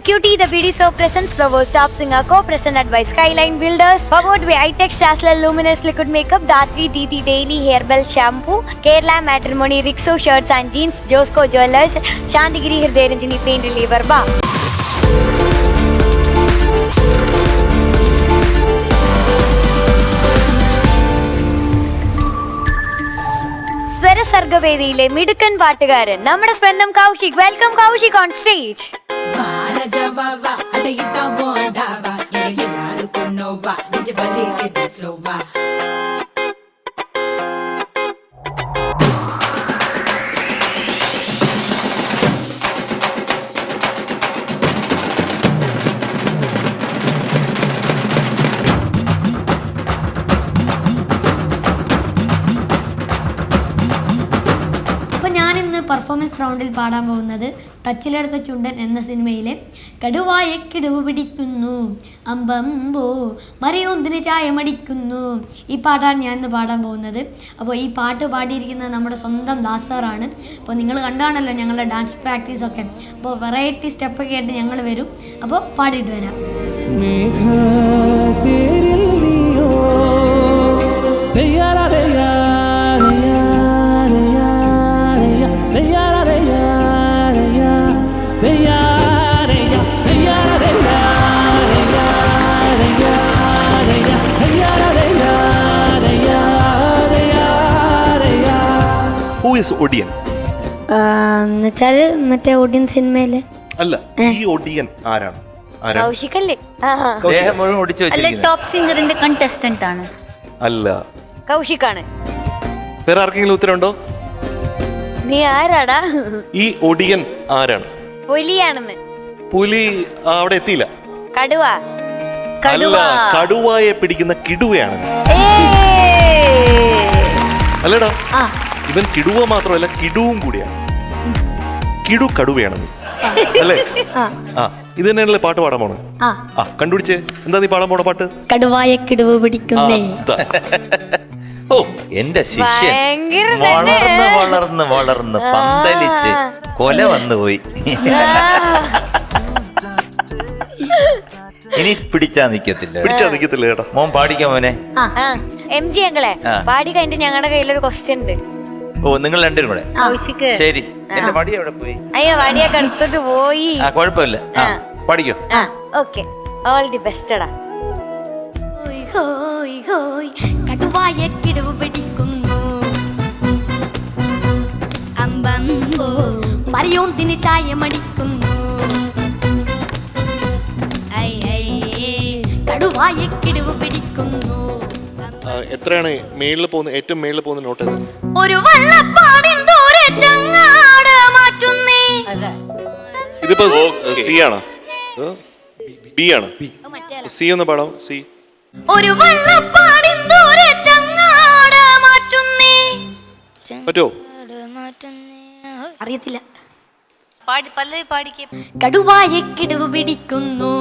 Cutie, the BD Soap presents Flowers Top Singer co-presented by Skyline Builders, powered by iTech Dazzler Luminous Liquid Makeup, Datri Didi Daily Hairbell Shampoo, Kerala Matrimony, Rixo Shirts and Jeans, Josco Jewelers, Shantigiri Hridayaranjani Paint Reliever Bar. സ്വര സർഗവേദിയിലെ മിടുക്കൻ പാട്ടുകാരൻ നമ്മുടെ സ്വന്തം Kaushik. Welcome Kaushik on stage. Performance റൗണ്ടിൽ പാടാൻ പോകുന്നത് തച്ചിലെടുത്ത ചുണ്ടൻ എന്ന സിനിമയിലെ കടുവായ കിടവ് പിടിക്കുന്നു അമ്പമ്പോ മറിയൊന്നിന് ചായമടിക്കുന്നു, ഈ പാട്ടാണ് ഞാനിന്ന് പാടാൻ പോകുന്നത്. അപ്പോൾ ഈ പാട്ട് പാടിയിരിക്കുന്നത് നമ്മുടെ സ്വന്തം ദാസറാണ്. അപ്പോൾ നിങ്ങൾ കണ്ടാണല്ലോ ഞങ്ങളുടെ ഡാൻസ് പ്രാക്ടീസൊക്കെ. അപ്പോൾ വെറൈറ്റി സ്റ്റെപ്പൊക്കെ ആയിട്ട് ഞങ്ങൾ വരും. അപ്പോൾ പാടിയിട്ട് വരാം. ഒടിയൻ എന്നുവെച്ചാൽ മറ്റേ ഒടിയൻ സിനിമയിലെ അല്ല, ഈ ഒടിയൻ ആരാണ്? കൗശികല്ലേ? ടോപ്പ് സിംഗറിന്റെ കണ്ടസ്റ്റന്റ് ആണ്. അല്ല, കൗശിക്കാണ്. വേറെ ആർക്കെങ്കിലും ഉത്തരവുണ്ടോ? നീ ആരാടാ? ഈ ഒടിയൻ ആരാണ്? പുലിയാണെന്ന്. പുലി അവിടെ എത്തിയില്ല. കടുവ. അല്ല, കടുവായെ പിടിക്കുന്ന കിടുവയാണ്. അല്ലടാ, ഇവൻ കിടുവ മാത്രമല്ല കിടുവും കൂടിയാണ്. കിടു കടുവയാണെന്ന് അല്ലേ? ഇത് തന്നെയാണല്ലേ പാട്ട് പാടാൻ പോണേ? കണ്ടുപിടിച്ചേ, എന്താ നീ പാടാൻ പോണ പാട്ട്? കടുവായ കിടുവ് പിടിക്കുന്നേ. ഓ, എന്റെ ശിഷ്യൻ വളർന്ന് വളർന്ന് വളർന്ന് പന്തലിച്ച് കൊല വന്നുപോയി. ഇനി പിടിച്ചാ നിക്കത്തില്ല ചേട്ടാ. മോൻ പാടിക്കാൻ മോനെ. MG ഞങ്ങളെ പാടി കഴിഞ്ഞിട്ട് ഞങ്ങളുടെ കയ്യിലൊരു ക്വസ്റ്റ്യൻ ഉണ്ട്. ഓ, നിങ്ങൾ രണ്ടുപേരും കൂടെ? ശരി. എന്റെ വടി എവിടെ പോയി? അയ്യോ, വടിയൊക്കെ എടുത്തിട്ട് പോയി. കുഴപ്പമില്ല, പാടിക്കോ. ഓക്കെ, ഓൾ ദി ബെസ്റ്റ്ടാ. കടുവായ കിടവ് പിടിക്കുന്നു അമ്പമ്പോ മറിയോന്തിന് ചായമടിക്കുന്നു, കടുവായ കിടവ് പിടിക്കുന്നു. എത്രയാണ് മേളിൽ പോകുന്ന, ഏറ്റവും മേളിൽ പോകുന്ന നോട്ട്? ഒരു വള്ളപ്പാടിൻ ദൂരെ ചങ്ങാട മാറ്റുന്നേ. ഇതിപ്പോ സി ആണോ ബി ആണ്? സി ഒന്ന് പാടാം. സി. ഒരു വള്ളപ്പാടിൻ ദൂരെ ചങ്ങാട മാറ്റുന്നേ. പറ്റോ? അറിയത്തില്ല. കടുവായ കിടവ് പിടിക്കുന്നു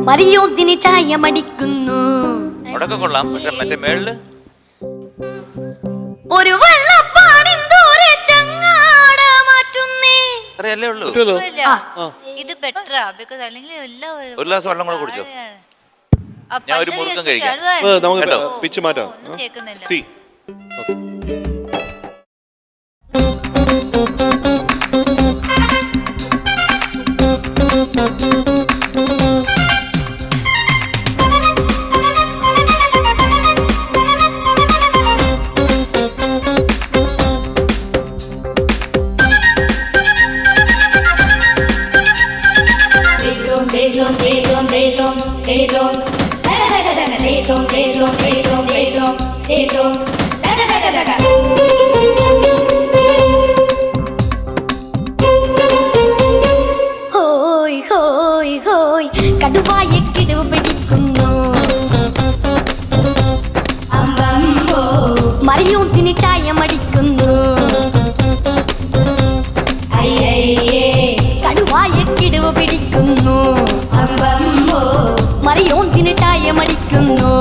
മറിയോന്തിന് ചായമടിക്കുന്നു. കൊള്ളാം, പക്ഷെ മറ്റേ മേളില് ഒരു വള്ളപ്പാടിൻ ദൂരെ ചങ്ങാട മാറ്റുന്നേ. അത്രയല്ലേ ഉള്ളൂ. ഇത് ബെറ്ററാ, ബിക്കോസ് അല്ലെങ്കിൽ എല്ലാവരും ഒരു ഗ്ലാസ് വെള്ളം കൂടെ കുടിച്ചോ. ഞാൻ ഒരു മുറുക്കം കഴിക്കാം. നമുക്ക് പിച്ച് മാറ്റാം. സി. ഹോയ് ഹോയ് ഹോയ് കടുവായ കിടവ് പിടിക്കുന്നു അമ്പമ്പോ മറിയോന്തിന് ചായമടിക്കുന്നു, കടുവായ കിടവ് പിടിക്കുന്നു അമ്പമ്പോ മറിയോന്തിന് ചായമടിക്കുന്നു,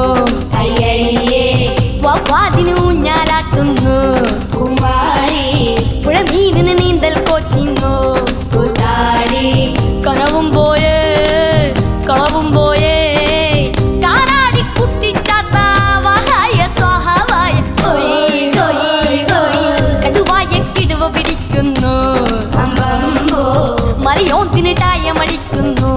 വവ്വാതിന് ഊഞ്ഞാലാട്ടുന്നു കുമാരി, പുഴമീനിന് നീന്തൽ കോച്ചിങ്ങോ. കനവും പോയേ കളവും പോയേ കാനാടി കുട്ടിച്ചാത്ത വഹായ സ്വഹാവായ കടുവായ കിടുവ പിടിക്കുന്നു മറിയോന്തിന് ചായമടിക്കുന്നു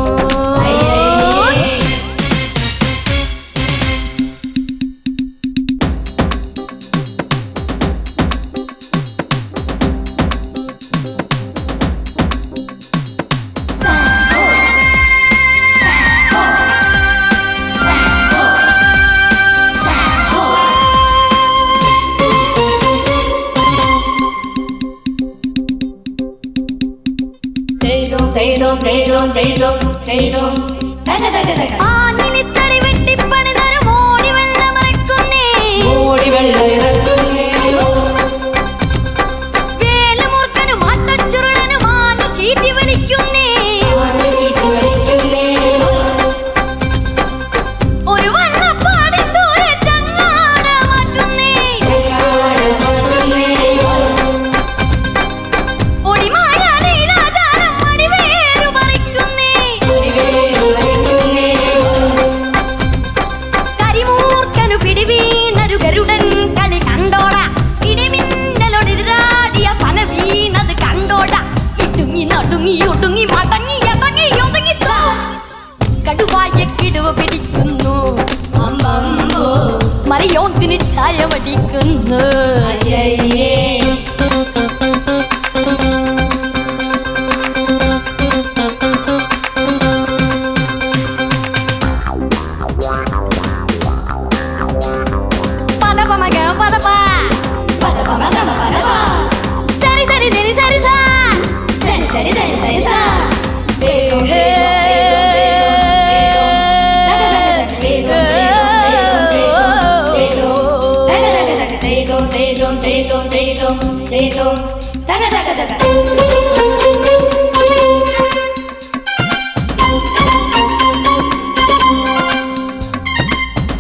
ആനിലിത്തടി വെട്ടിപ്പണിതരു മോടി വെള്ളമിറക്കുന്നേ വേലമൂർഖനും മാറ്റച്ചുരുളനും മാനു ചീറ്റി വലിക്കുന്നേ ഒരു വള്ളപ്പാടി ദൂരെ ചങ്ങാട മാറ്റുന്നേ ഒടിമാരാചാരം മടിവേരു പറിക്കുന്നേ കരിമൂർഖനു പിടിവീണരു ഗരുഡൻ കളി കണ്ടോട ഇടിമിന്നലൊടിരാടിയ പന വീണത് കണ്ടോട ഇടുങ്ങി നടുങ്ങി ഒടുങ്ങി മടങ്ങി അടങ്ങി ഒതുങ്ങി കടുവായ കിടുവ പിടിക്കുന്നു മറിയോന്തിന് ചായമടിക്കുന്നു സരി സരി സരി സരി സാ സരി സരി സരി സാ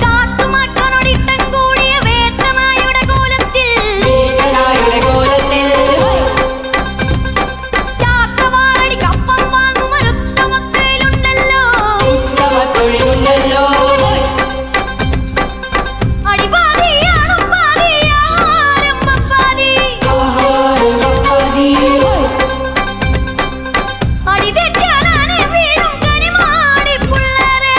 കാട്ടുമാക്കനോടിട്ടം കൂടിയ വേട്ടനായുടെ കോലത്തിൽ ചാട്ടവാറടി കപ്പം വാങ്ങുമൊരുത്തമൊത്തയിലുണ്ടല്ലോ അടിപാതിയാണും പാതിയാരും പപ്പാതി അടി തെറ്റാനാണ് വീണും കനിമാടി പുള്ളരെ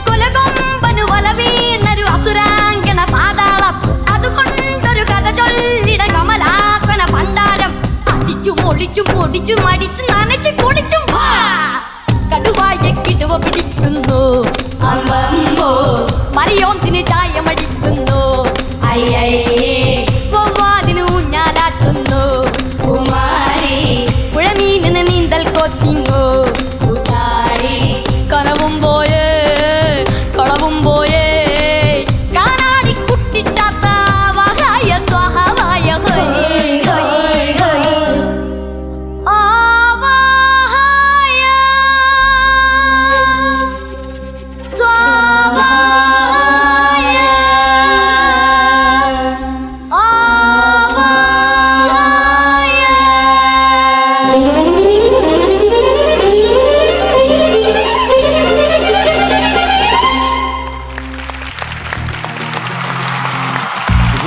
കൊലകൊമ്പനു വല വീണരു അസുരാങ്കണ പാതാളം അതുകൊണ്ടൊരു കഥ ചൊല്ലിട കമലാസന ഭണ്ഡാരം അടിച്ചും ഒളിച്ചും പൊടിച്ചും അടിച്ചും നനച്ചു കുളിച്ചും കടുവായ കിടുവ പിടിക്കുന്നു മറിയോന്തിന് ചായമടിക്കുന്നു വവ്വാലിന് ഊഞ്ഞാലാട്ടുന്നു പുഴമീനിന് നീന്തൽ കോച്ചിങ്ങോ കനവും പോയേ കളവും പോയേ കാനാടി കുട്ടിച്ചാത്ത വഹായ സ്വഹാവായ ആവാഹായ സ്വാഹായ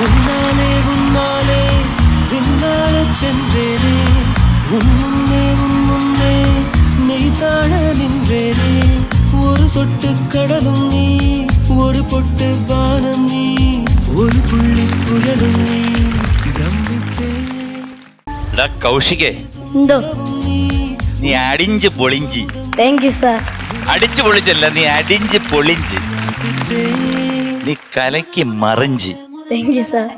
உன்னாலே உன்னாலே விண்ணாலே சென்றேனே உன்முன்னே மெய்தாழ நின்றேனே ஒரு சொட்டு கடலும் நீ ஒரு பொட்டு வானம் நீ ஒரு புள்ளி புயலும் நீ பிரமித்தே എടാ കൗശികേ, എന്തോ നീ അടിഞ്ച് പൊളിഞ്ച്. Thank you sir. അടിച്ചു പൊളിച്ചല്ല, നീ അടിഞ്ച് പൊളിഞ്ച്. നീ കലയ്ക്ക് മറിഞ്ച്. Thank you sir.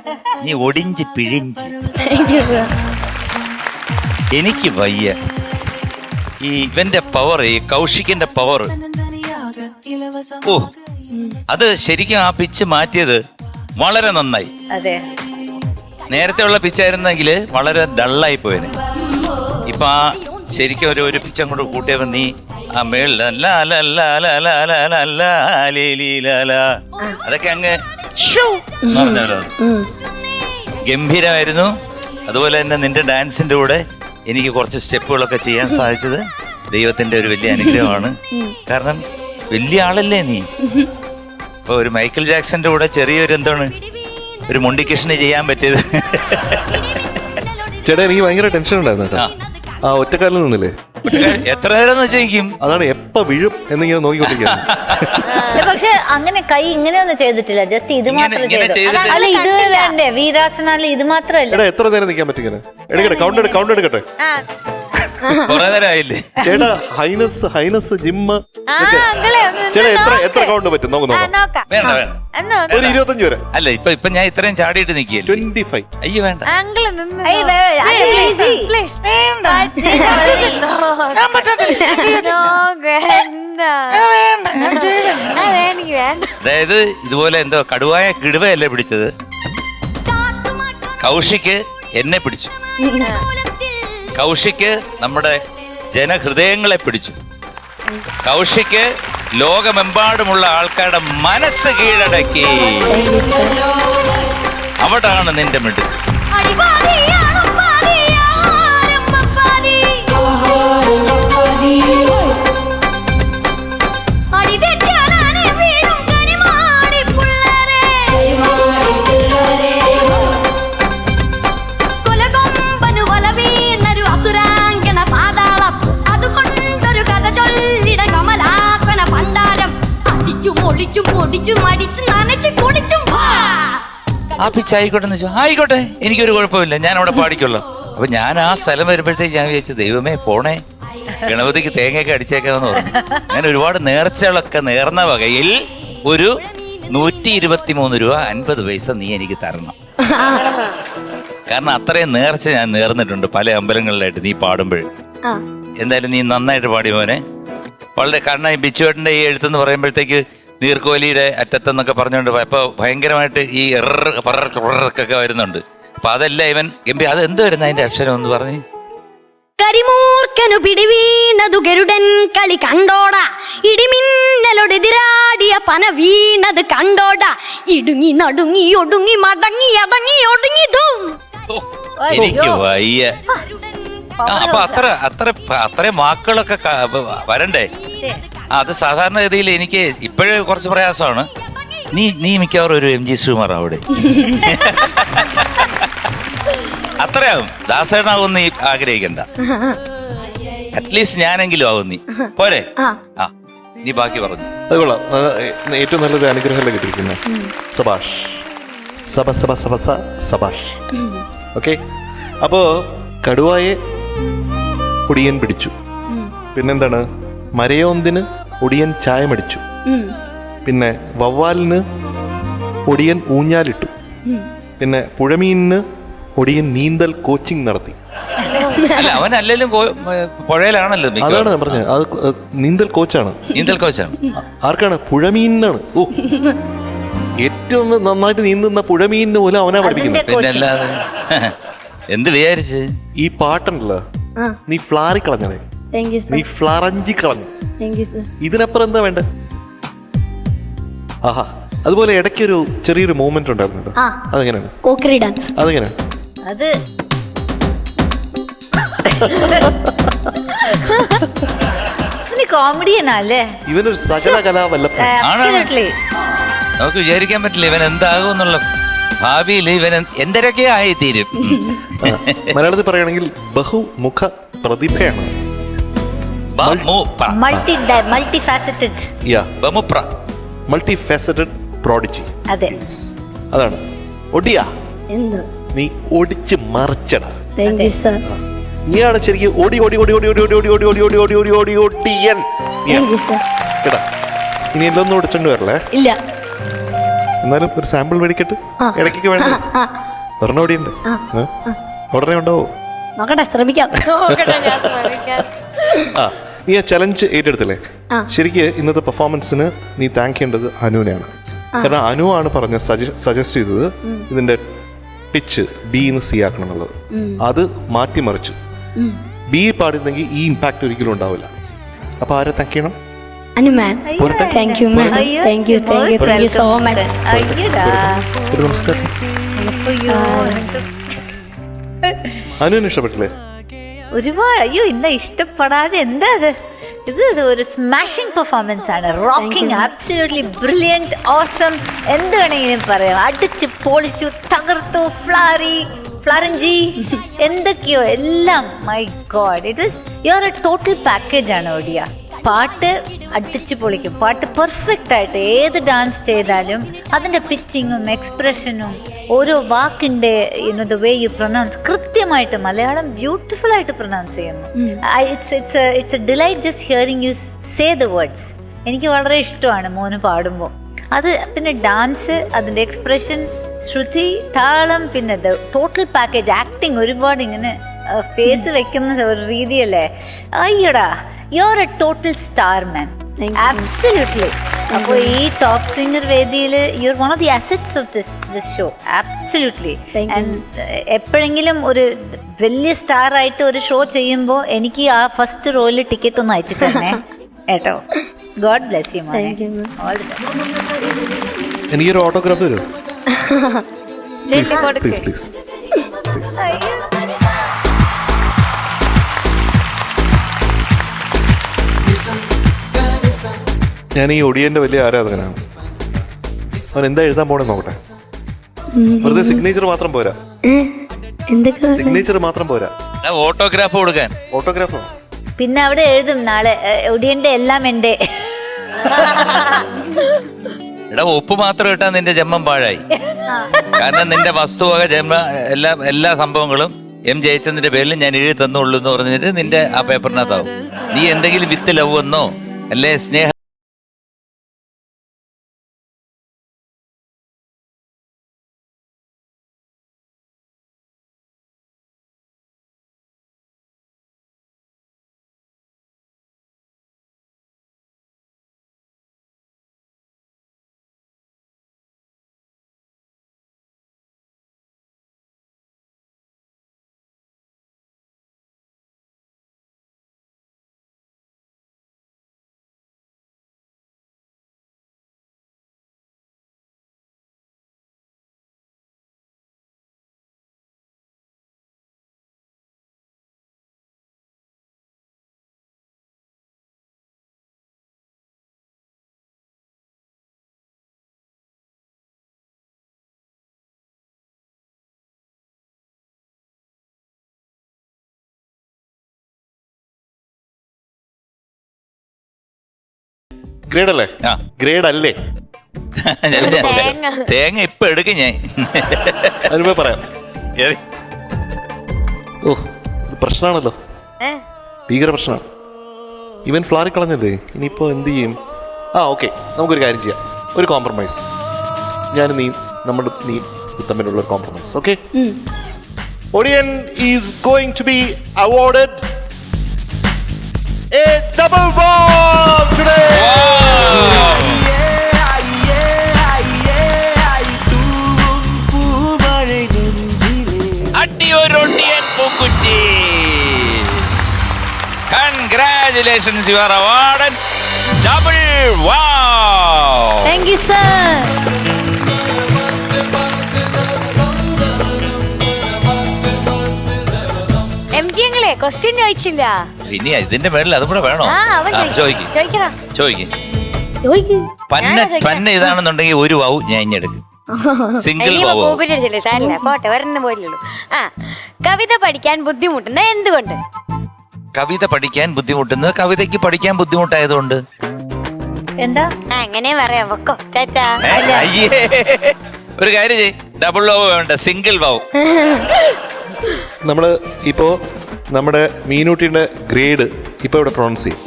നീ ഒടിഞ്ച് പിഴിഞ്ച്. Thank you sir. എനിക്ക് വയ്യ ഈ ഇവന്റെ പവർ, ഈ കൗശികന്റെ പവർ. ഓ, അത് ശരിക്കും ആ പിച്ച് മാറ്റിയത് വളരെ നന്നായി. അതെ, നേരത്തെ ഉള്ള പിച്ചായിരുന്നെങ്കിൽ വളരെ ഡള്ളായി പോയനെ. ഇപ്പൊ ആ ശരിക്കും ഒരു പിച്ച് അങ്ങോട്ട് കൂട്ടിയപ്പോ നീ ആ മേളിൽ അതൊക്കെ അങ്ങ് പറഞ്ഞല്ലോ, ഗംഭീരമായിരുന്നു. അതുപോലെ തന്നെ നിന്റെ ഡാൻസിന്റെ കൂടെ എനിക്ക് കുറച്ച് സ്റ്റെപ്പുകളൊക്കെ ചെയ്യാൻ സാധിച്ചത് ദൈവത്തിന്റെ ഒരു വലിയ അനുഗ്രഹമാണ്. കാരണം വലിയ ആളല്ലേ നീ. ഇപ്പൊ ഒരു മൈക്കിൾ ജാക്സന്റെ കൂടെ ചെറിയൊരു എന്താണ് ഒരു മൊണ്ടിക്കിഷന് ചെയ്യാൻ പറ്റിയത്. ചേട്ടാ എനിക്ക് ഭയങ്കര ടെൻഷൻ ഉണ്ടായിരുന്നു കേട്ടോ. ആ ഒറ്റക്കാലിൽ നിന്നില്ലേ എത്ര നേരം വെച്ചായിരിക്കും. അതാണ് എപ്പ വീഴും എന്നിങ്ങനെ നോക്കിക്കൊണ്ടിരിക്കുകയാണ്. പക്ഷെ അങ്ങനെ കൈ ഇങ്ങനെയൊന്നും ചെയ്തിട്ടില്ല, ജസ്റ്റ് ഇത് മാത്രം ചെയ്തു. അല്ല ഇത് വേണ്ടേ വീരാസന, ഇത് മാത്രമല്ല. എടാ എത്ര നേരം നിൽക്കാൻ പറ്റും ഇങ്ങനെ? എടുക്കട്ടെ, കൗണ്ട് എടുക്കട്ടെ. കുറെ നേരം ആയില്ലേ ചേട്ടാ? ഹൈനസ് ജിമ്മ് ചേട്ടാ എത്ര കൗണ്ട് പറ്റും? നോക്കാം. വേണ്ട വേണ്ട ഒരു 25 വരെ. അല്ല ഇപ്പൊ ഞാൻ ഇത്രയും ചാടിയിട്ട് നിൽക്കിയല്ലേ. 25. അയ്യോ വേണ്ട. അതായത് ഇതുപോലെ എന്തോ കടുവായ കിടുവയല്ലേ പിടിച്ചത്, കൗശിക്ക് എന്നെ പിടിച്ചു. കൗശിക്ക് നമ്മുടെ ജനഹൃദയങ്ങളെ പിടിച്ചു. കൗശിക്ക് ലോകമെമ്പാടുമുള്ള ആൾക്കാരുടെ മനസ്സ് കീഴടക്കി. അവിടാണ് നിന്റെ മിടുക്ക്. ആ പിച്ച് ആയിക്കോട്ടെ ആയിക്കോട്ടെ, എനിക്കൊരു കുഴപ്പമില്ല, ഞാൻ അവിടെ പാടിക്കൊള്ളാം. അപ്പൊ ഞാൻ ആ സ്ഥലം വരുമ്പോഴത്തേക്ക് ഞാൻ വിചാരിച്ചു ദൈവമേ പോണേ, ഗണപതിക്ക് തേങ്ങയൊക്കെ അടിച്ചേക്കാന്ന് പറഞ്ഞു. ഞാൻ ഒരുപാട് നേർച്ചകളൊക്കെ നേർന്ന വകയിൽ ഒരു 123 രൂപ 50 പൈസ നീ എനിക്ക് തരണം. കാരണം അത്രയും നേർച്ച ഞാൻ നേർന്നിട്ടുണ്ട് പല അമ്പലങ്ങളിലായിട്ട് നീ പാടുമ്പോൾ. എന്തായാലും നീ നന്നായിട്ട് പാടി മോനെ. വളരെ കാരണം ഈ ബിച്ചുവേട്ടന്റെ ഈ എഴുത്തെന്ന് പറയുമ്പോഴത്തേക്ക് നീർക്കോലിയുടെ അറ്റത്തെന്നൊക്കെ പറഞ്ഞുകൊണ്ട് ഇപ്പൊ ഭയങ്കരമായിട്ട് ഈ ഒക്കെ വരുന്നുണ്ട്. അപ്പൊ അതെല്ലാം ഇവൻ അത് എന്ത് വരുന്ന അതിന്റെ അക്ഷരം എന്ന് പറഞ്ഞ് കരിമൂർക്കനു പിടിവീണതു ഗരുഡൻ കളി കണ്ടോട, ഇടിമിന്നലൊടെതിരാടിയ പന വീണത് കണ്ടോട, ഇടുങ്ങി നടുങ്ങി ഒടുങ്ങി മടങ്ങി അടങ്ങി ഒടുങ്ങിതും. എനിക്ക് വയ്യ. അപ്പൊ അത്രയും വാക്കുകളൊക്കെ വരണ്ടേ? അത് സാധാരണഗതിയിൽ എനിക്ക് ഇപ്പോഴേ കുറച്ച് പ്രയാസമാണ്. നീ മിക്കവാറും ഒരു MG ശ്രീകുമാർ അവിടെ അത്രയാവും. ദാസേനാവും നീ ആഗ്രഹിക്കണ്ട, അറ്റ്ലീസ്റ്റ് ഞാനെങ്കിലും ആവും നീ പോരെ. ആ നീ ബാക്കി പറഞ്ഞു. അത് കൊള്ളാം. ഏറ്റവും നല്ലൊരു അനുഗ്രഹമല്ലേ കിട്ടിയിരിക്കുന്നത്. സബാഷ്. സബാഷ്. ഓക്കെ. അപ്പോ കടുവായെ ഒടിയൻ പിടിച്ചു. പിന്നെന്താണ്? മരയോന്തിന് ഒടിയൻ ചായമടിച്ചു. പിന്നെ വവ്വാലിന് ഒടിയൻ ഊഞ്ഞാലിട്ടു. പിന്നെ പുഴമീനിന് ഒടിയൻ നീന്തൽ കോച്ചിങ് നടത്തി. അവനല്ലെങ്കിലും പുഴയിലാണല്ലോ. അതാണ് ഞാൻ പറഞ്ഞത്, അത് നീന്തൽ കോച്ചാണ്. ആർക്കാണ്? പുഴമീനാണ്. ഓ, ഏറ്റവും നന്നായിട്ട് നീന്തുന്ന പുഴമീനിന് പോലും അവനാ പഠിപ്പിക്കുന്നത്. പിന്നല്ലാതെ എന്ത് വിചാരിച്ച്? ഈ പാട്ടുണ്ടല്ലോ, നീ ഫ്ലാറി കളഞ്ഞേ, നീ ഫ്ലറഞ്ചി കളഞ്ഞു. ഇതിനപ്പുറം എന്താ വേണ്ട? ആഹാ. അതുപോലെ ഇടയ്ക്കൊരു ചെറിയൊരു മൂവ്മെന്റ് ഉണ്ടായിരുന്നു. അതെങ്ങനെയാണ്? അതെങ്ങനെയാണ്? അത് കോമഡിയനല്ലേ ഇവനൊരു സകല കലാവല്ലഭൻ. നമുക്ക് വിചാരിക്കാൻ പറ്റില്ല ഇവൻ എന്താകും എന്നുള്ള. ഭാവിയിൽ ഇവൻ എന്തൊക്കെയോ ആയി തീരും. മലയാളത്തിൽ പറയുകയാണെങ്കിൽ ബഹുമുഖ പ്രതിഭയാണ്. മൾട്ടിഫാസറ്റഡ് പ്രോഡിജി. അതാണ് ഒടിയ. നീ ഒടിച്ച് മറിച്ചടാ. നീയാണ് ശരിക്കും ഓടി ഓടി ഓടി ഓടി ഓടി ഓടി ഓടി ഓടി ഓടി ഓടി ഓടി ഓടി ഓടിയൻ. കേട്ടാ, ഇനി എല്ലാം ഒന്നും ഒടിച്ചോണ്ട് വരല്ലേ? ഇല്ല. എന്നാലും ഒരു സാമ്പിൾ മേടിക്കട്ട് ഇടയ്ക്കൊക്കെ വേണ്ട. ഒരെണ്ണം ഓടിയുണ്ട്, ഉടനെ ഉണ്ടാവോ? നോക്കട്ടെ, ശ്രമിക്കാം. ആ, നീ ആ ചലഞ്ച് ഏറ്റെടുത്തില്ലേ? ശരിക്ക് ഇന്നത്തെ പെർഫോമൻസിന് നീ താങ്ക് ചെയ്യേണ്ടത് അനുവിനെയാണ്. കാരണം അനു ആണ് സജസ്റ്റ് ചെയ്തത് ഇതിന്റെ പിച്ച് ബിന്ന് സി ആക്കണം എന്നുള്ളത്. അത് മാറ്റിമറിച്ചു. ബി പാടുന്നെങ്കിൽ ഈ ഇമ്പാക്ട് ഒരിക്കലും ഉണ്ടാവില്ല. അപ്പൊ ആരെ താങ്ക് ചെയ്യണം? Anu ma'am. Thank you ma'am. Thank you so much. നമസ്കാരം. അനുവിന് ഇഷ്ടപ്പെട്ടില്ലേ? ഒരുപാട്. അയ്യോ എന്താ ഇഷ്ടപ്പെടാതെ, എന്താ അത്? ഇത് ഒരു സ്മാഷിംഗ് പെർഫോമൻസ് ആണ്. റോക്കിംഗ്, ആബ്സല്യൂട്ട്ലി ബ്രില്യൻറ്റ്, ഓസം, എന്ത് വേണമെങ്കിലും പറയാം. അടിച്ച് പൊളിച്ചു, തകർത്തു, ഫ്ലറഞ്ചി, എന്തൊക്കെയോ എല്ലാം. My God, it is your A total package ആണ് ഒഡിയ. പാട്ട് അടിച്ചു പൊളിക്കും, പാട്ട് പെർഫെക്റ്റ് ആയിട്ട് ഏത് ഡാൻസ് ചെയ്താലും അതിൻ്റെ പിച്ചിങ്ങും എക്സ്പ്രഷനും ഓരോ വാക്കിൻ്റെ ദ വേ യു പ്രൊനൗൺസ് കൃത്യമായിട്ട് മലയാളം ബ്യൂട്ടിഫുൾ ആയിട്ട് പ്രൊനൗൺസ് ചെയ്യുന്നു. It's A delight just hearing you say the words. എനിക്ക് വളരെ ഇഷ്ടമാണ് മോന് പാടുമ്പോൾ. അത് പിന്നെ ഡാൻസ്, അതിൻ്റെ എക്സ്പ്രഷൻ, ശ്രുതി, താളം, പിന്നെ ടോട്ടൽ പാക്കേജ്. ആക്ടിങ് ഒരുപാട് ഇങ്ങനെ ഫേസ് വെക്കുന്ന ഒരു രീതിയല്ലേ. അയ്യടാ, you're a total star man. Absolutely. അപ്പോൾ ഈ ടോപ്പ് സിംഗർ വേദിയിൽ you're one of the assets of this show. Absolutely. And എപ്പോഴെങ്കിലും ഒരു വലിയ സ്റ്റാർ ആയിട്ട് ഒരു ഷോ ചെയ്യുമ്പോൾ എനിക്ക് ആ ഫസ്റ്റ് റോയിൽ ടിക്കറ്റ് ഒന്ന് അയച്ചു തന്നെ കേട്ടോ. ഗോഡ് ബ്ലെസ് യു മോനെ. All the best. എനിക്കൊരു ഓട്ടോഗ്രാഫ് തരുമോ? Please please. ഞാൻ ഈ ഒടിയന്റെ വലിയ ആരാധകനാണ്. അവൻ എന്താ എഴുതാൻ പോണെന്ന് നോക്കട്ടെ. വെറുതെ സിഗ്നേച്ചർ മാത്രം പോരാ. സിഗ്നേച്ചർ മാത്രം പോരാ, ഓട്ടോഗ്രാഫ് കൊടുക്കാൻ. ഓട്ടോഗ്രാഫോ? പിന്നെ അവിടെ എഴുതും നാളെ ഒടിയന്റെ എല്ലാം എൻ്റെ. എടാ, ഒപ്പ് മാത്രം ഇട്ടാ നിന്റെ ജന്മം പാഴായി. കാരണം നിന്റെ വസ്തുവക എല്ലാ സംഭവങ്ങളും എം ജയചന്ദ്രന്റെ പേരിൽ ഞാൻ എഴുതി തന്നുള്ളൂ എന്ന് പറഞ്ഞിട്ട് നിന്റെ ആ പേപ്പറിനകത്താവും. നീ എന്തെങ്കിലും വിത്ത് ലവ് എന്നോ അല്ലെ സ്നേഹ ഗ്രേഡ് അല്ലേ? ഗ്രേഡ് അല്ലേ? തേങ്ങ ഇപ്പൊ എടുക്കും ഞാൻ. അതിനുമ്പേ പറയാം. ഓ, ഇത് പ്രശ്നമാണല്ലോ, ഭീകര പ്രശ്നമാണ്. ഇവൻ ഫ്ലാറി കളഞ്ഞല്ലേ, ഇനിയിപ്പോ എന്ത് ചെയ്യും? ഓക്കെ, നമുക്കൊരു കാര്യം ചെയ്യാം. ഒരു കോംപ്രമൈസ്. നീ തമ്മിലുള്ള ഒരു compromise. Okay, Odiyan is going to be awarded a double ball today. അടിയൊരൊടിയൻ പൂക്കുറ്റി. Congratulations, you are awarded double wow. Thank you sir. എംജിങ്ങളെ ക്വസ്റ്റ്യൻ ചോദിച്ചില്ല. ഇനി ഇതിന്റെ മേളിൽ അതും കൂടെ വേണോ? ചോദിക്കും. പന്ന ഇതാണെന്നുണ്ടെങ്കിൽ ഒരു വൗ ഞാൻ ഇഞ്ഞെടുക്കും. Single wow. പോട്ടെ, ഒരെണ്ണം പോലുള്ളൂ. കവിത പഠിക്കാൻ ബുദ്ധിമുട്ടുന്ന എന്തുകൊണ്ട്? കവിത പഠിക്കാൻ ബുദ്ധിമുട്ടുന്നത് കവിതയ്ക്ക് പഠിക്കാൻ ബുദ്ധിമുട്ടായതുകൊണ്ട്. എന്താ അങ്ങനെ പറയാം. ഒരു കാര്യം ചെയ്യ്, ഡബിൾ വൗ വേണ്ട, സിംഗിൾ വൗ. നമ്മള് ഇപ്പോ നമ്മുടെ മീനൂട്ടിയുടെ ഗ്രേഡ് ഇപ്പൊ ഇവിടെ പ്രൊണൗൺസ് ചെയ്യും.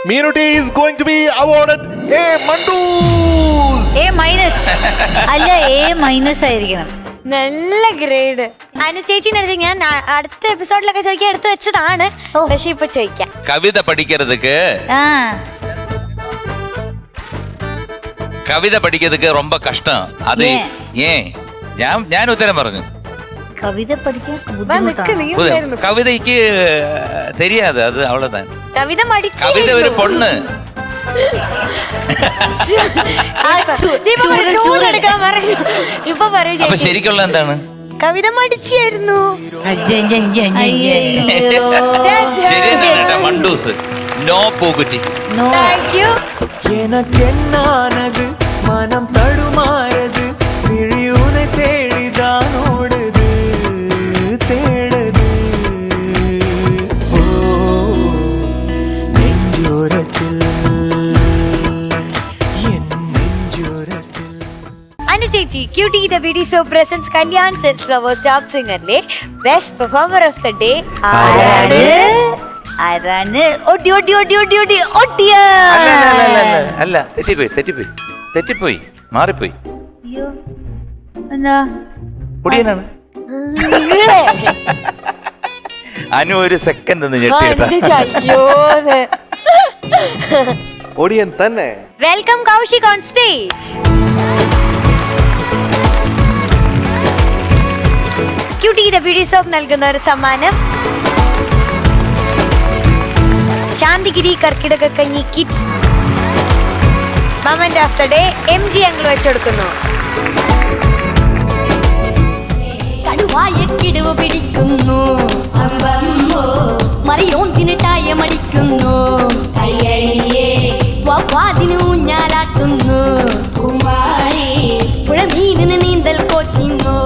Meenutty is going to be awarded a മണ്ടൂസ്. എ മൈനസ് അല്ല, എ മൈനസ് ആയിരിക്കണം. നല്ല ഗ്രേഡ്. അനു ചേച്ചിന്റെ അടുത്ത് ഞാൻ അടുത്ത എപ്പിസോഡിലൊക്കെ ചോദിക്കാൻ എടുത്ത് വെച്ചതാണ്, പക്ഷെ ഇപ്പൊ ചോദിക്കാം. കവിത പഠിக்கிறதுக்கு കവിത പഠിக்கிறதுக்கு ரொம்ப കഷ്ടം. അത് ഞാൻ ഉത്തരം പറഞ്ഞു. കവിത പഠിക്കാൻ കവിതയ്ക്ക് தெரியாது, അത് അവളെதான். കവിത ഒരു പൊണ്ണ്. ഇപ്പൊ അപ്പൊ ശരിക്കുള്ള എന്താണ്? കവിത മടിച്ചായിരുന്നു. ശരിയാ മണ്ടൂസ്. നോ പൂക്കുറ്റി. Thank you. எனக்கென்னானது மனம் தடுமாறது விழியுனை தேடிதான் ஓடுது தேடுது ஓ நெஞ்சோரத்தில் என் நெஞ்சோரத்தில். അനു ചേച്ചി, cutie the video show presents Kalyan set Flowers top സിംഗറിലെ best performer of the day ആരാണ്? അല്ല, തെറ്റിപ്പോയി മാറിപ്പോയി. അയ്യോ, എന്താ? ഒടിയനാണ്. അനു ഒരു സെക്കൻഡ് ഒന്ന് ഞെട്ടിയിട്ടാ. ഒടിയൻ തന്നെ. Welcome Kaushik on stage. Cutie the video show നൽകുന്ന ഒരു സമ്മാനം ശാന്തിഗിരി കർക്കിടക കഞ്ഞി kit. Moment of the day MG uncle വെച്ചെടുക്കുന്നു. കടുവായക്കിടവ് പിടിക്കുന്നു, മറിയോന്തിന് ചായമടിക്കുന്നു, വവ്വാലിന് ഊഞ്ഞാലാട്ടുന്നു, പുഴമീനിന് നീന്തൽ കോച്ചിങ്ങോ,